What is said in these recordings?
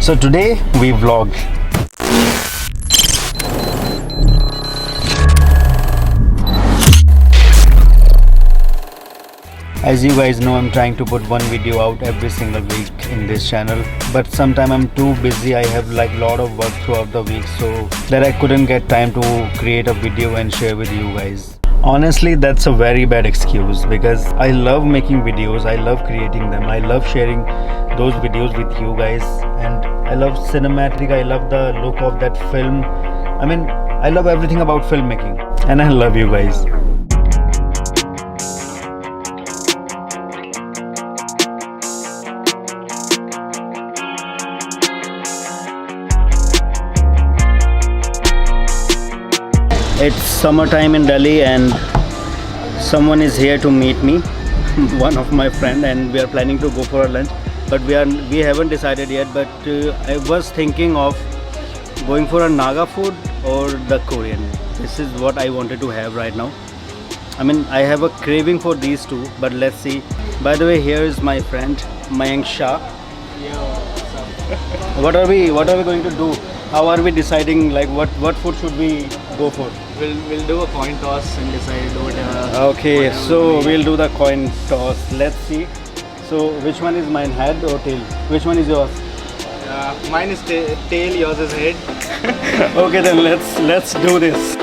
So today we vlog. As you guys know, I'm trying to put one video out every single week in this channel, but sometimes I'm too busy. I have like lot of work throughout the week, so that I couldn't get time to create a video and share with you guys. Honestly, that's a very bad excuse because I love making videos, I love creating them, I love sharing those videos with you guys, and I love cinematic, I love the look of that film. I mean, I love everything about filmmaking, and I love you guys. It's summertime in Delhi and someone is here to meet me, one of my friend, and we are planning to go for a lunch, but we haven't decided yet. But I was thinking of going for a Naga food or the Korean. This is what I wanted to have right now. I mean, I have a craving for these two, but let's see. By the way, here is my friend Mayank Shah. What are we going to do? How are we deciding, like what food should we go for? We'll do a coin toss and decide whatever. Okay, so we'll do the coin toss. Let's see. So which one is mine, head or tail? Which one is yours? Mine is tail, yours is head. Okay, then let's do this.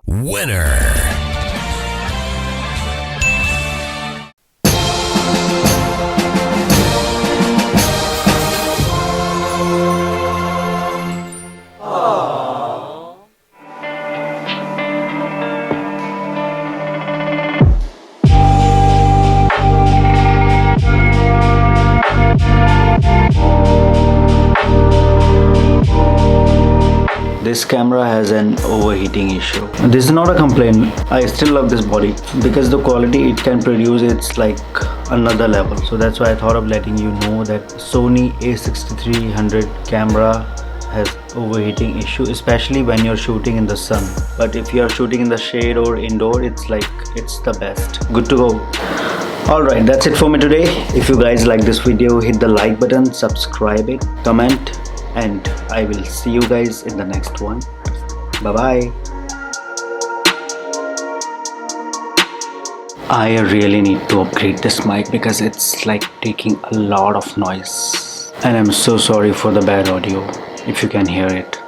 Winner. This camera has an overheating issue. This is not a complaint. I still love this body because the quality it can produce, it's like another level. So that's why I thought of letting you know that Sony A6300 camera has overheating issue, especially when you're shooting in the sun. But if you're shooting in the shade or indoor, it's the best. Good to go. Alright, that's it for me today. If you guys like this video, hit the like button, subscribe it, comment, and I will see you guys in the next one. Bye bye. I really need to upgrade this mic because it's like taking a lot of noise, and I'm so sorry for the bad audio if you can hear it.